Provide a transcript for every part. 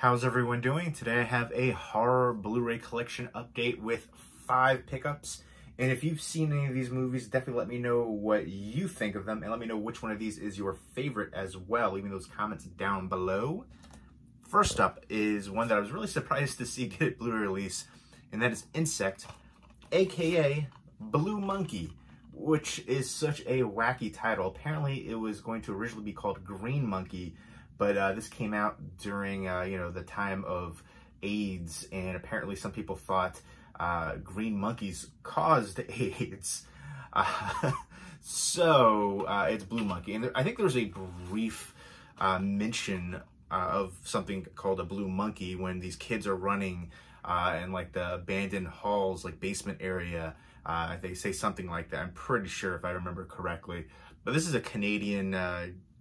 How's everyone doing? Today I have a horror Blu-ray collection update with 5 pickups. And if you've seen any of these movies, definitely let me know what you think of them and let me know which one of these is your favorite as well. Leave me those comments down below. First up is one that I was really surprised to see get a Blu-ray release, and that is Insect, aka Blue Monkey, which is such a wacky title. Apparently it was going to originally be called Green Monkey, but this came out during the time of AIDS, and apparently some people thought green monkeys caused AIDS. So it's Blue Monkey, and I think there was a brief mention of something called a Blue Monkey when these kids are running in like the abandoned halls, like basement area. They say something like that. I'm pretty sure if I remember correctly. But this is a Canadian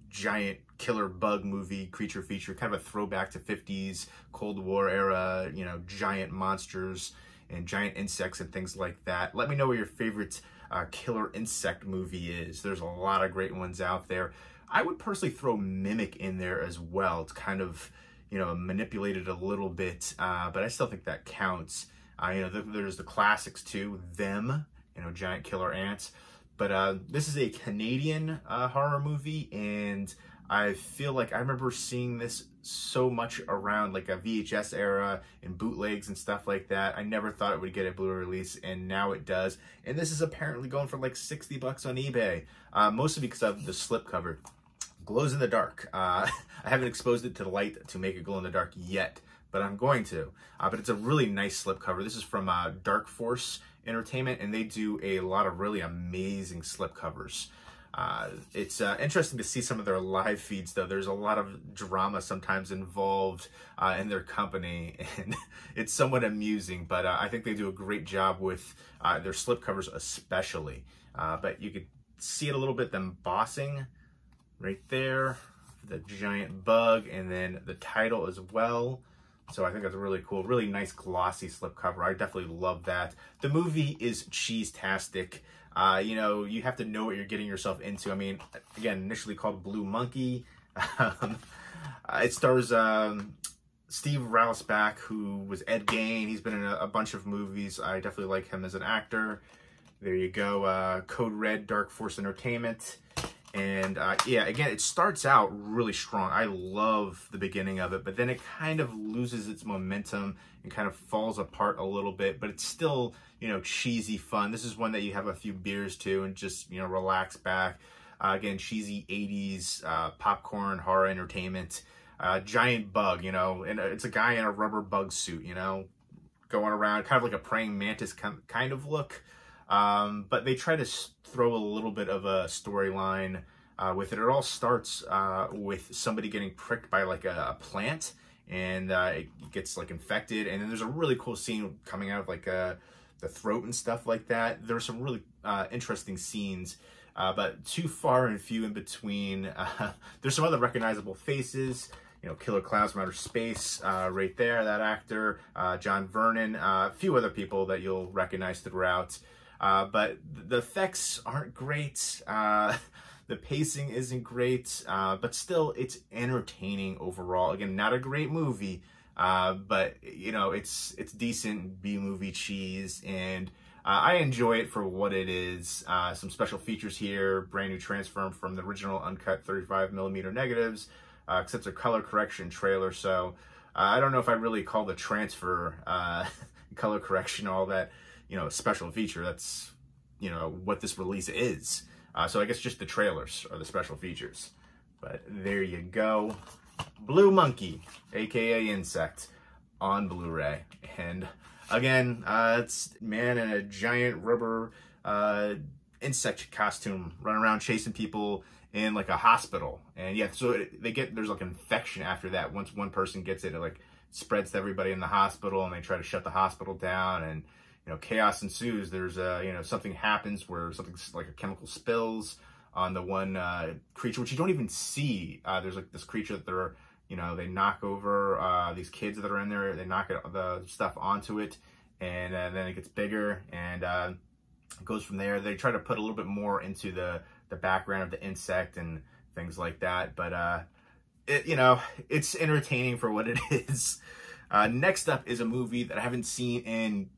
giant killer bug movie, creature feature, kind of a throwback to 50s Cold War era, giant monsters and giant insects and things like that. Let me know what your favorite killer insect movie is. There's a lot of great ones out there. I would personally throw Mimic in there as well. It's kind of, manipulated a little bit, but I still think that counts. There's the classics too, Them, giant killer ants. But this is a Canadian horror movie, and I feel like I remember seeing this so much around like a VHS era and bootlegs and stuff like that. I never thought it would get a Blu-ray release, and now it does. And this is apparently going for like 60 bucks on eBay, mostly because of the slipcover. Glows in the dark. I haven't exposed it to the light to make it glow in the dark yet, but I'm going to. But it's a really nice slipcover. This is from Dark Force Entertainment, and they do a lot of really amazing slipcovers. It's interesting to see some of their live feeds, though. There's a lot of drama sometimes involved in their company, and it's somewhat amusing, but I think they do a great job with their slipcovers especially. But you could see it a little bit, the embossing right there, the giant bug, and then the title as well. So I think that's really cool. Really nice glossy slipcover. I definitely love that. The movie is cheese-tastic. You have to know what you're getting yourself into. I mean, again, initially called Blue Monkey. It stars Steve Railsback, who was Ed Gein. He's been in a bunch of movies. I definitely like him as an actor. There you go. Code Red, Dark Force Entertainment. And yeah, again, it starts out really strong. I love the beginning of it, but then it kind of loses its momentum and kind of falls apart a little bit, but it's still, cheesy fun. This is one that you have a few beers to and just, relax back. Again, cheesy 80s popcorn horror entertainment. Giant bug, and it's a guy in a rubber bug suit, going around, kind of like a praying mantis kind of look. But they try to throw a little bit of a storyline with it. It all starts with somebody getting pricked by like a plant, and it gets like infected. And then there's a really cool scene coming out of like the throat and stuff like that. There's some really interesting scenes, but too far and few in between. There's some other recognizable faces. Killer Clowns from Outer Space, right there, that actor, John Vernon, a few other people that you'll recognize throughout. But the effects aren't great. The pacing isn't great, but still it's entertaining overall. Again, not a great movie, but it's decent B-movie cheese, and I enjoy it for what it is. Some special features here, brand new transfer from the original uncut 35mm negatives, except a color correction trailer. So I don't know if I really call the transfer color correction all that special feature. That's what this release is. So I guess just the trailers are the special features. But there you go. Blue Monkey, aka Insect, on Blu-ray. And again, it's man in a giant rubber insect costume running around chasing people in like a hospital. And yeah, so there's like an infection after that. Once one person gets it, it like spreads to everybody in the hospital, and they try to shut the hospital down, and chaos ensues. There's something happens where something like a chemical spills on the one creature, which you don't even see. There's like this creature that they're, they knock over these kids that are in there. They knock the stuff onto it, and then it gets bigger, and it goes from there. They try to put a little bit more into the background of the insect and things like that, but you know, it's entertaining for what it is. Next up is a movie that I haven't seen in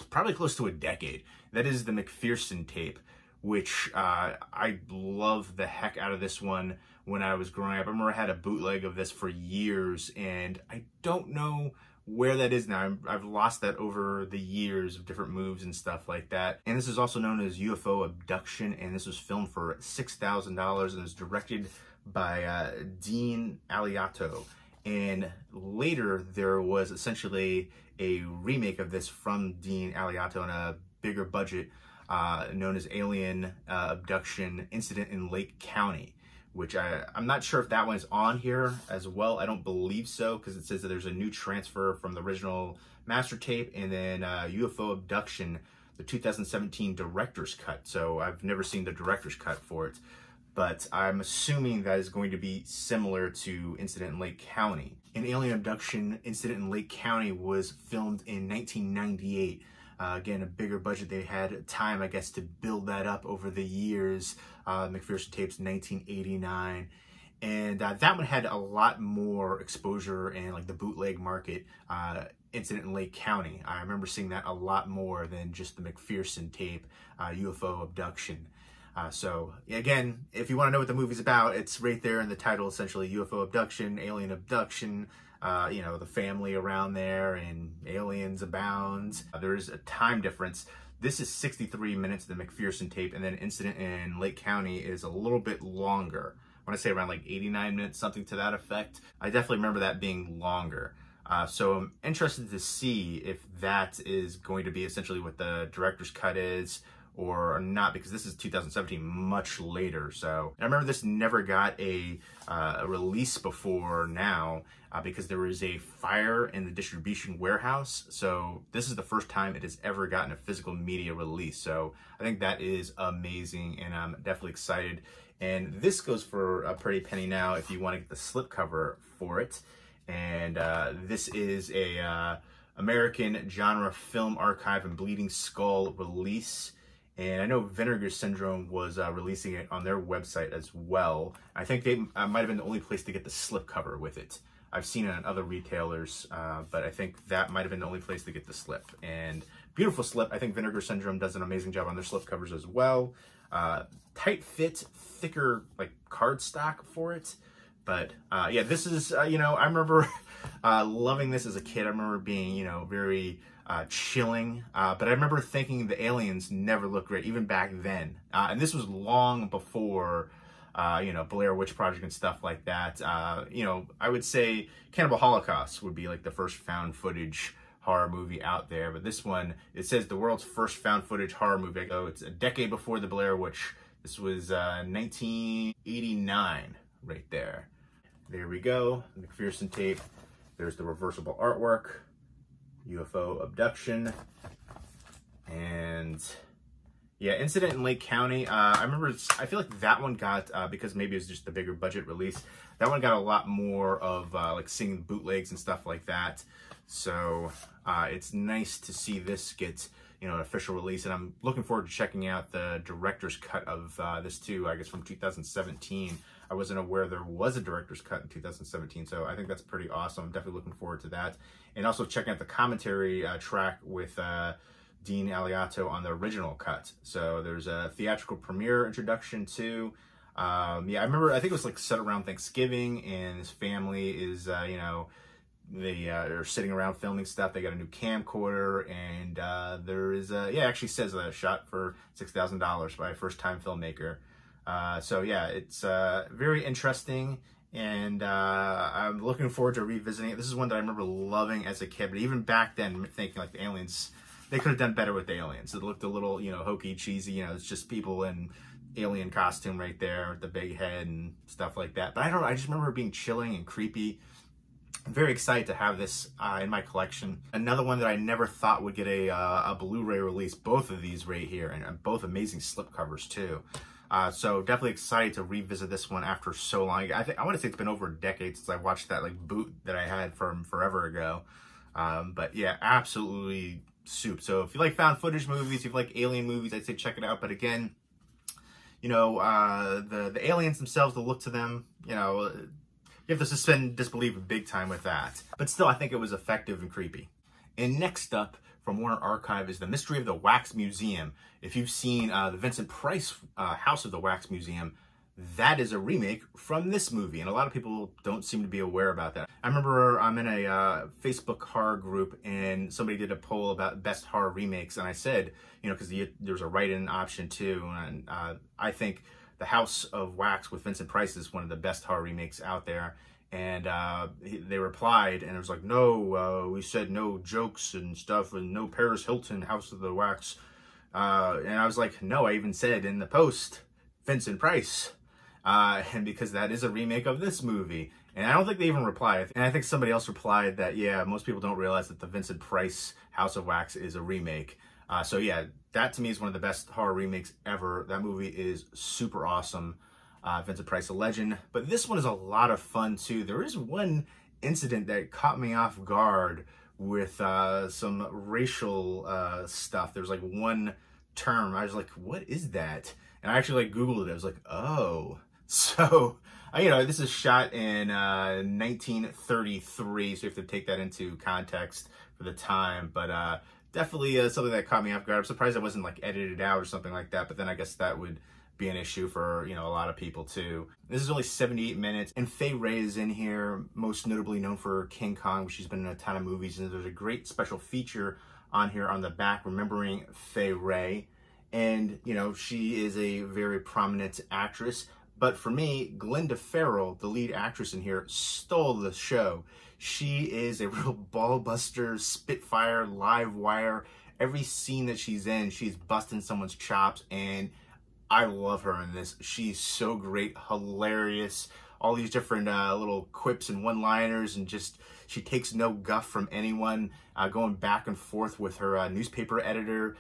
probably close to a decade. That is the McPherson Tape, which I love the heck out of this one when I was growing up. I remember I had a bootleg of this for years, and I don't know where that is now. I've lost that over the years of different moves and stuff like that. And this is also known as UFO Abduction, and this was filmed for $6,000 and was directed by Dean Aliato. And later there was essentially a remake of this from Dean Aliato on a bigger budget known as Alien Abduction Incident in Lake County, which I'm not sure if that one is on here as well. I don't believe so, because it says that there's a new transfer from the original master tape, and then UFO Abduction, the 2017 director's cut. So I've never seen the director's cut for it, but I'm assuming that is going to be similar to Incident in Lake County. An Alien Abduction Incident in Lake County was filmed in 1998. Again, a bigger budget. They had time, I guess, to build that up over the years. McPherson Tape's 1989. And that one had a lot more exposure in like the bootleg market. Incident in Lake County, I remember seeing that a lot more than just the McPherson Tape, UFO Abduction. So again, if you want to know what the movie's about, it's right there in the title, essentially. UFO Abduction, Alien Abduction, you know, the family around there, and aliens abound. There's a time difference. This is 63 minutes, the McPherson Tape, and then Incident in Lake County is a little bit longer. I want to say around like 89 minutes, something to that effect. I definitely remember that being longer. So I'm interested to see if that is going to be essentially what the director's cut is, or not, because this is 2017, much later. So I remember this never got a release before now because there was a fire in the distribution warehouse. So this is the first time it has ever gotten a physical media release. So I think that is amazing, and I'm definitely excited. And this goes for a pretty penny now if you want to get the slipcover for it. And this is a American Genre Film Archive and Bleeding Skull release. And I know Vinegar Syndrome was releasing it on their website as well. I think they might have been the only place to get the slipcover with it. I've seen it on other retailers, but I think that might have been the only place to get the slip. And beautiful slip. I think Vinegar Syndrome does an amazing job on their slipcovers as well. Tight fit, thicker like cardstock for it. But yeah, this is, you know, I remember loving this as a kid. I remember being, you know, very chilling, but I remember thinking the aliens never looked great, even back then. And this was long before, you know, Blair Witch Project and stuff like that. You know, I would say Cannibal Holocaust would be like the first found footage horror movie out there. But this one, it says the world's first found footage horror movie. Oh, it's a decade before the Blair Witch. This was 1989 right there. There we go, McPherson Tape. There's the reversible artwork. UFO Abduction, and yeah, Incident in Lake County. I remember, I feel like that one got, because maybe it was just the bigger budget release, that one got a lot more of like seeing bootlegs and stuff like that. So it's nice to see this get, you know, an official release, and I'm looking forward to checking out the director's cut of this too, I guess from 2017. I wasn't aware there was a director's cut in 2017, so I think that's pretty awesome. I'm definitely looking forward to that. And also checking out the commentary track with Dean Aliato on the original cut. So there's a theatrical premiere introduction too. Yeah, I remember, I think it was like set around Thanksgiving, and his family is, you know, they are sitting around filming stuff. They got a new camcorder, and there is, yeah, it actually says a shot for $6,000 by a first-time filmmaker. So yeah, it's very interesting, and I'm looking forward to revisiting it. This is one that I remember loving as a kid, but even back then thinking like the aliens, they could have done better with the aliens. It looked a little, you know, hokey, cheesy, you know, it's just people in alien costume right there with the big head and stuff like that. But I don't know, I just remember it being chilling and creepy. I'm very excited to have this in my collection. Another one that I never thought would get a Blu-ray release, both of these right here, and both amazing slipcovers too. So definitely excited to revisit this one after so long. I want to say it's been over a decade since I watched that like boot that I had from forever ago. But yeah, absolutely soup. So if you like found footage movies, if you like alien movies, I'd say check it out. But again, you know, the aliens themselves, the look to them, you know, You have to suspend disbelief big time with that. But still, I think it was effective and creepy. And next up from Warner Archive is The Mystery of the Wax Museum. If you've seen the Vincent Price House of the Wax Museum, that is a remake from this movie, and a lot of people don't seem to be aware about that. I remember I'm in a Facebook horror group, and somebody did a poll about best horror remakes, and I said, you know, because there's a write-in option too, and I think The House of Wax with Vincent Price is one of the best horror remakes out there. And they replied, and it was like, no, we said no jokes and stuff, and no Paris Hilton House of the Wax. And I was like, no, I even said in the post, Vincent Price. And because that is a remake of this movie. And I don't think they even replied. And I think somebody else replied that, yeah, most people don't realize that the Vincent Price House of Wax is a remake. So yeah, that to me is one of the best horror remakes ever. That movie is super awesome. Vincent Price, a legend. But this one is a lot of fun too. There is one incident that caught me off guard with some racial stuff. There's like one term. I was like, what is that? And I actually like Googled it. I was like, oh. So, you know, this is shot in 1933, so you have to take that into context for the time. But definitely something that caught me off guard. I'm surprised it wasn't like edited out or something like that. But then I guess that would be an issue for, you know, a lot of people too. This is only 78 minutes, and Fay Wray is in here, most notably known for King Kong, which she's been in a ton of movies, and there's a great special feature on here on the back remembering Fay Wray. And, you know, she is a very prominent actress. But for me, Glenda Farrell, the lead actress in here, stole the show. She is a real ball-buster, spitfire, live wire. Every scene that she's in, she's busting someone's chops, and I love her in this. She's so great, hilarious. All these different little quips and one-liners, and just she takes no guff from anyone, going back and forth with her newspaper editor.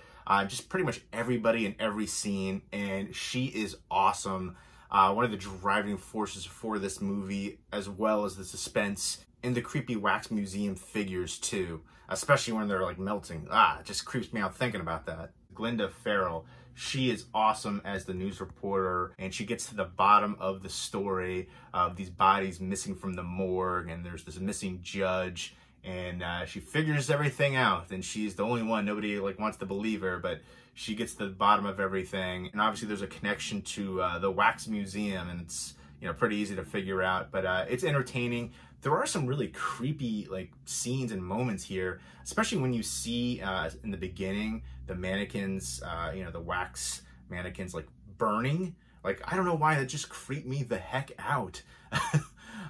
Just pretty much everybody in every scene, and she is awesome. One of the driving forces for this movie, as well as the suspense and the creepy wax museum figures too, especially when they're like melting. It just creeps me out thinking about that. Glenda Farrell, she is awesome as the news reporter, and she gets to the bottom of the story of these bodies missing from the morgue, and there's this missing judge, and she figures everything out, and she's the only one. Nobody like wants to believe her, but she gets to the bottom of everything. And obviously there's a connection to the wax museum, and it's, you know, pretty easy to figure out, but it's entertaining. There are some really creepy like scenes and moments here, especially when you see in the beginning the mannequins, you know, the wax mannequins like burning. Like, I don't know why, that just creeped me the heck out.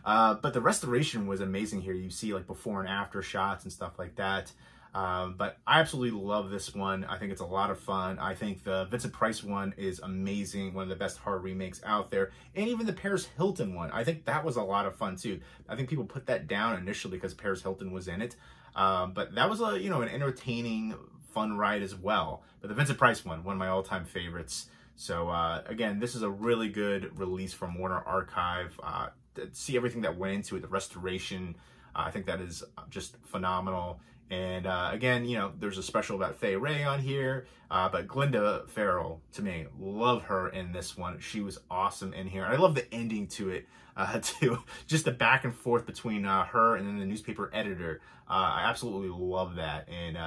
But the restoration was amazing here. You see like before and after shots and stuff like that. But I absolutely love this one. I think it's a lot of fun. I think the Vincent Price one is amazing, one of the best horror remakes out there. And even the Paris Hilton one, I think that was a lot of fun too. I think people put that down initially because Paris Hilton was in it. But that was a, you know, an entertaining, fun ride as well. But the Vincent Price one of my all-time favorites. So again, this is a really good release from Warner Archive. See everything that went into it, the restoration. I think that is just phenomenal. And again, you know, there's a special about Fay Wray on here, but Glenda Farrell, to me, love her in this one. She was awesome in here. I love the ending to it, too. Just the back and forth between her and then the newspaper editor. I absolutely love that, and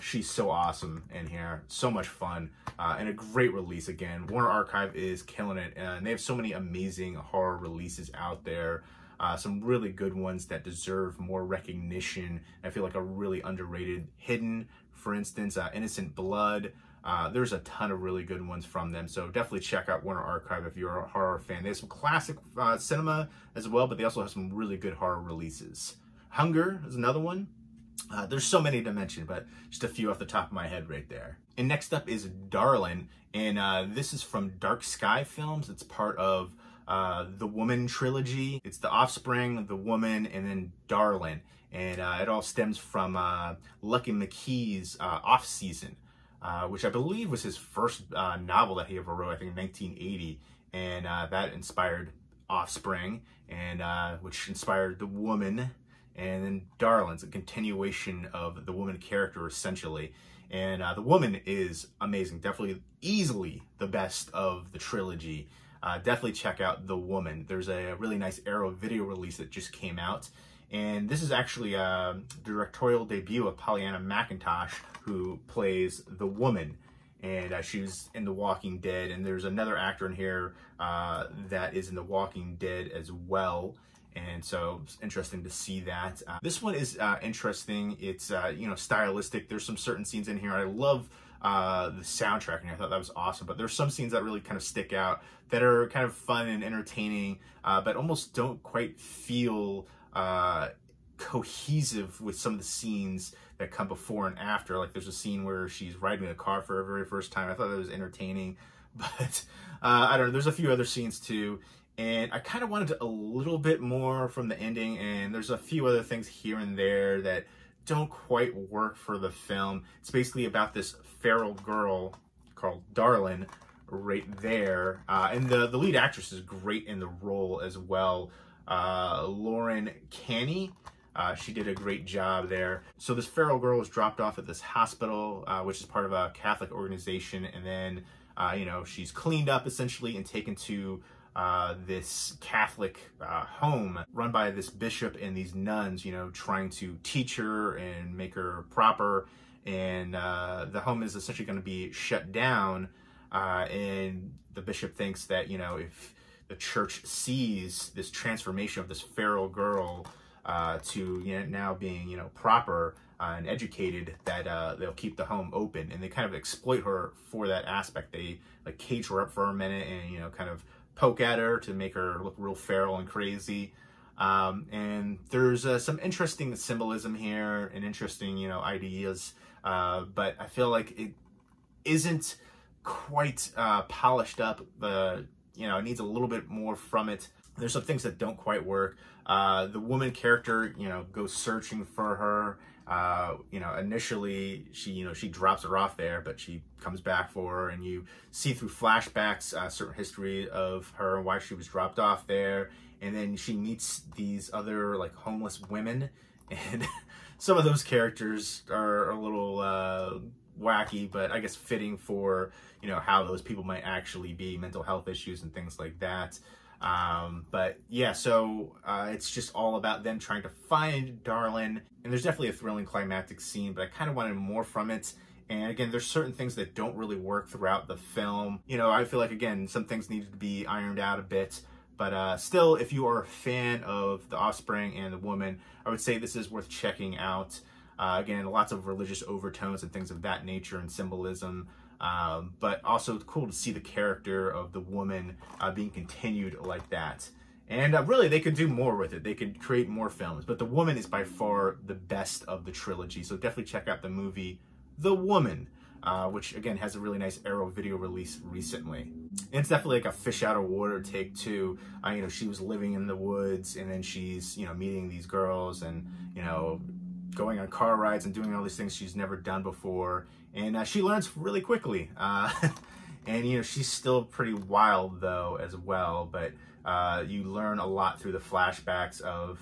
she's so awesome in here. So much fun, and a great release again. Warner Archive is killing it, and they have so many amazing horror releases out there. Some really good ones that deserve more recognition. I feel like a really underrated Hidden, for instance, Innocent Blood. There's a ton of really good ones from them. So definitely check out Warner Archive if you're a horror fan. They have some classic cinema as well, but they also have some really good horror releases. Hunger is another one. There's so many to mention, but just a few off the top of my head right there. And next up is Darlin, and this is from Dark Sky Films. It's part of the Woman trilogy. It's The Offspring, The Woman, and then Darlin. And it all stems from Lucky McKee's Off Season, which I believe was his first novel that he ever wrote, I think in 1980. And that inspired Offspring, and which inspired The Woman. And then Darlin's a continuation of the Woman character, essentially. And The Woman is amazing. Definitely, easily the best of the trilogy. definitely check out The Woman. There's a really nice Arrow video release that just came out. And this is actually a directorial debut of Pollyanna McIntosh, who plays The Woman. And she was in The Walking Dead. And there's another actor in here that is in The Walking Dead as well. And so it's interesting to see that. This one is interesting. It's, you know, stylistic. There's some certain scenes in here. I love the soundtrack, and I thought that was awesome. But there's some scenes that really kind of stick out that are kind of fun and entertaining, but almost don't quite feel cohesive with some of the scenes that come before and after. Like there's a scene where she's riding a car for her very first time. I thought that was entertaining, but I don't know. There's a few other scenes too. And I kind of wanted a little bit more from the ending, and there's a few other things here and there that don't quite work for the film. It's basically about this feral girl called Darlin right there. And the lead actress is great in the role as well. Lauren Canny, she did a great job there. So this feral girl was dropped off at this hospital, which is part of a Catholic organization. And then, you know, she's cleaned up essentially and taken to this Catholic home run by this bishop and these nuns, you know, trying to teach her and make her proper. And the home is essentially going to be shut down. And the bishop thinks that, you know, if the church sees this transformation of this feral girl to, you know, now being, you know, proper and educated, that they'll keep the home open. And they kind of exploit her for that aspect. They like cage her up for a minute and, you know, kind of poke at her to make her look real feral and crazy. And there's some interesting symbolism here and interesting, you know, ideas. But I feel like it isn't quite polished up. You know, it needs a little bit more from it. There's some things that don't quite work. The woman character, you know, goes searching for her. You know, initially she drops her off there, but she comes back for her, and you see through flashbacks certain history of her and why she was dropped off there. And then she meets these other like homeless women, and some of those characters are a little wacky, but I guess fitting for, you know, how those people might actually be, mental health issues and things like that. But yeah, so it's just all about them trying to find Darlin, and there's definitely a thrilling climactic scene, but I kind of wanted more from it. And again, there's certain things that don't really work throughout the film. You know, I feel like, again, some things needed to be ironed out a bit, but still, if you are a fan of The Offspring and The Woman, I would say this is worth checking out. Again, lots of religious overtones and things of that nature and symbolism. But also cool to see the character of the woman being continued like that. And really, they could do more with it. They could create more films. But The Woman is by far the best of the trilogy. So definitely check out the movie The Woman, which, again, has a really nice Arrow video release recently. And it's definitely like a fish out of water take, too. You know, she was living in the woods, and then she's, you know, meeting these girls and, you know, going on car rides and doing all these things she's never done before. And she learns really quickly. And, you know, she's still pretty wild, though, as well. But you learn a lot through the flashbacks of,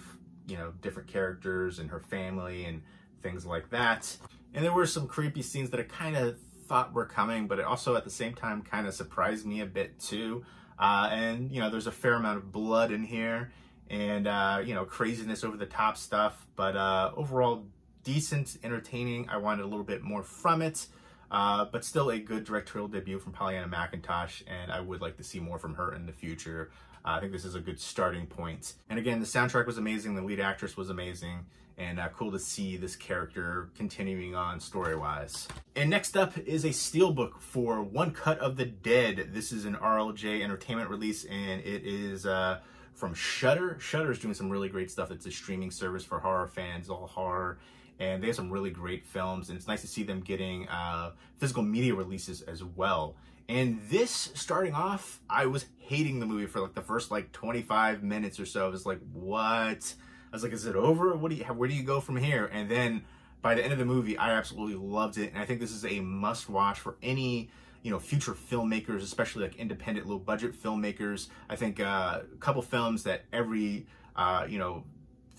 you know, different characters and her family and things like that. And there were some creepy scenes that I kind of thought were coming, but it also, at the same time, kind of surprised me a bit, too. And, you know, there's a fair amount of blood in here. And, you know, craziness over the top stuff. But overall, decent, entertaining. I wanted a little bit more from it. But still a good directorial debut from Pollyanna McIntosh. And I would like to see more from her in the future. I think this is a good starting point. And again, the soundtrack was amazing. The lead actress was amazing. And cool to see this character continuing on story-wise. And next up is a Steelbook for One Cut of the Dead. This is an RLJ Entertainment release, and it is from Shudder. Shudder is doing some really great stuff. It's a streaming service for horror fans, all horror. And they have some really great films, and it's nice to see them getting physical media releases as well. And this, starting off, I was hating the movie for like the first like 25 minutes or so. I was like, what? I was like, is it over? Where do you go from here? And then by the end of the movie, I absolutely loved it. And I think this is a must watch for any, you know, future filmmakers, especially like independent, low budget filmmakers. I think a couple films that every, you know,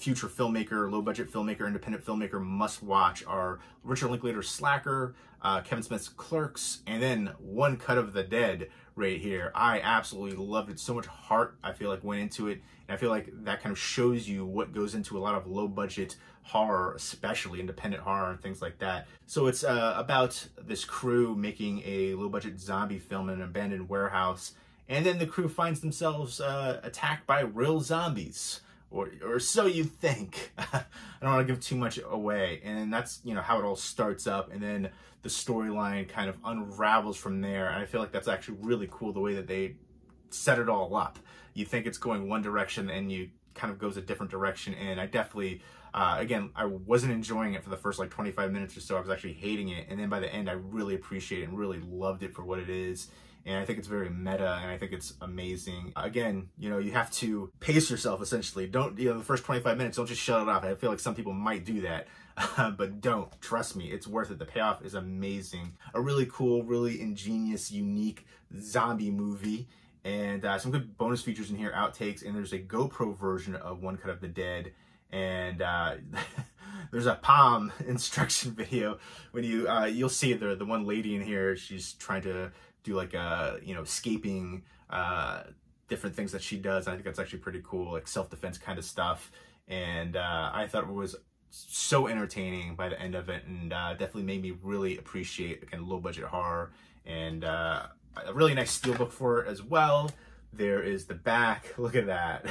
future filmmaker, low-budget filmmaker, independent filmmaker must-watch are Richard Linklater's Slacker, Kevin Smith's Clerks, and then One Cut of the Dead right here. I absolutely loved it. So much heart, I feel like, went into it, and I feel like that kind of shows you what goes into a lot of low-budget horror, especially independent horror and things like that. So it's about this crew making a low-budget zombie film in an abandoned warehouse, and then the crew finds themselves attacked by real zombies, or so you think. I don't want to give too much away. And that's, you know, how it all starts up, and then the storyline kind of unravels from there. And I feel like that's actually really cool, the way that they set it all up. You think it's going one direction, and you kind of goes a different direction. And I definitely, again, I wasn't enjoying it for the first like 25 minutes or so. I was actually hating it. And then by the end, I really appreciate it and really loved it for what it is. And I think it's very meta, and I think it's amazing. Again, you know, you have to pace yourself, essentially. Don't, you know, the first 25 minutes, don't just shut it off. I feel like some people might do that, but don't. Trust me, it's worth it. The payoff is amazing. A really cool, really ingenious, unique zombie movie. And some good bonus features in here, outtakes, and there's a GoPro version of One Cut of the Dead. And there's a palm instruction video when you'll see the one lady in here. She's trying to do like you know, escaping different things that she does. I think that's actually pretty cool, like self-defense kind of stuff. And I thought it was so entertaining by the end of it, and definitely made me really appreciate, again, low-budget horror. And a really nice steelbook for it as well. There is the back. Look at that.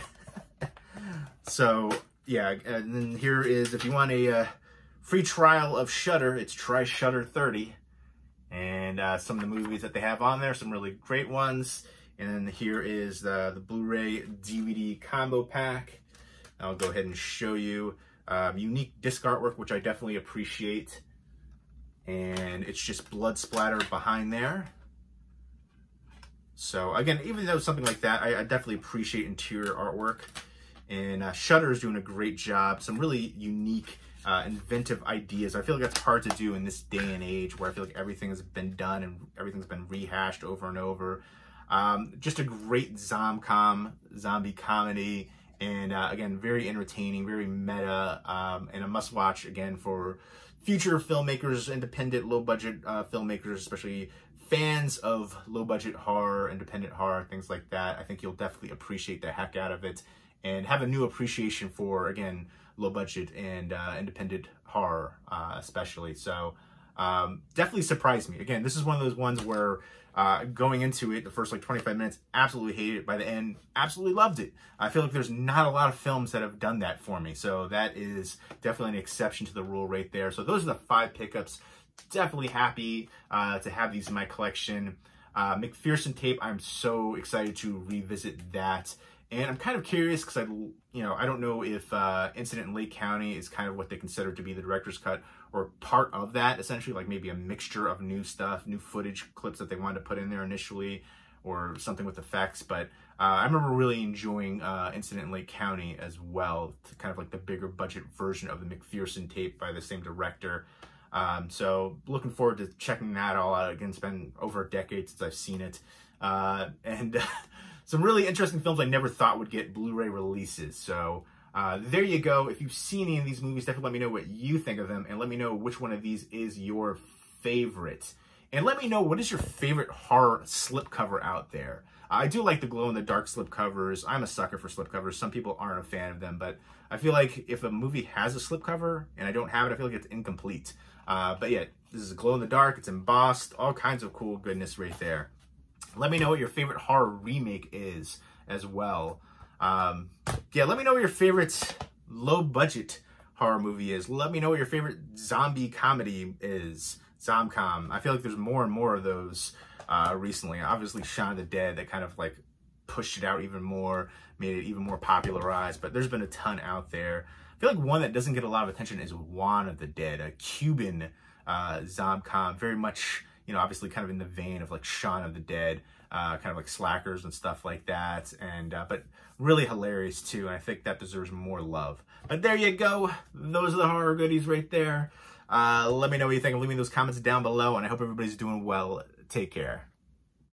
So yeah, and then here is, if you want a free trial of Shudder, it's try Shudder 30. And some of the movies that they have on there, some really great ones. And then here is the Blu-ray DVD combo pack. I'll go ahead and show you unique disc artwork, which I definitely appreciate. And it's just blood splatter behind there. So again, even though something like that, I definitely appreciate interior artwork. And Shudder is doing a great job. Some really unique, inventive ideas. I feel like that's hard to do in this day and age, where I feel like everything has been done and everything's been rehashed over and over. Just a great zombie comedy, and again, very entertaining, very meta, and a must-watch, again, for future filmmakers, independent, low-budget filmmakers, especially fans of low-budget horror, independent horror, things like that. I think you'll definitely appreciate the heck out of it, and have a new appreciation for, again, low-budget and independent horror, especially. So definitely surprised me. Again, this is one of those ones where going into it, the first like 25 minutes, absolutely hated it. By the end, absolutely loved it. I feel like there's not a lot of films that have done that for me. So that is definitely an exception to the rule right there. So those are the 5 pickups. Definitely happy to have these in my collection. McPherson Tape, I'm so excited to revisit that. And I'm kind of curious because I don't know if Incident in Lake County is kind of what they consider to be the director's cut, or part of that, essentially, like maybe a mixture of new stuff, new footage clips that they wanted to put in there initially, or something with effects. But I remember really enjoying Incident in Lake County as well, kind of like the bigger budget version of the McPherson Tape by the same director. So looking forward to checking that all out. Again, it's been over a decade since I've seen it. And some really interesting films I never thought would get Blu-ray releases. So there you go. If you've seen any of these movies, definitely let me know what you think of them, and let me know which one of these is your favorite. And let me know, what is your favorite horror slipcover out there? I do like the glow-in-the-dark slipcovers. I'm a sucker for slipcovers. Some people aren't a fan of them, but I feel like if a movie has a slipcover and I don't have it, I feel like it's incomplete. But yeah, this is a glow-in-the-dark. It's embossed. All kinds of cool goodness right there. Let me know what your favorite horror remake is as well. Yeah, let me know what your favorite low-budget horror movie is. Let me know what your favorite zombie comedy is. Zomcom. I feel like there's more and more of those recently. Obviously, Shaun of the Dead, that kind of like pushed it out even more, made it even more popularized, but there's been a ton out there. I feel like one that doesn't get a lot of attention is Juan of the Dead, a Cuban Zomcom, very much, you know, obviously kind of in the vein of like Shaun of the Dead, kind of like Slackers and stuff like that, and but really hilarious too, and I think that deserves more love. But there you go. Those are the horror goodies right there. Let me know what you think. Leave me those comments down below, and I hope everybody's doing well. Take care.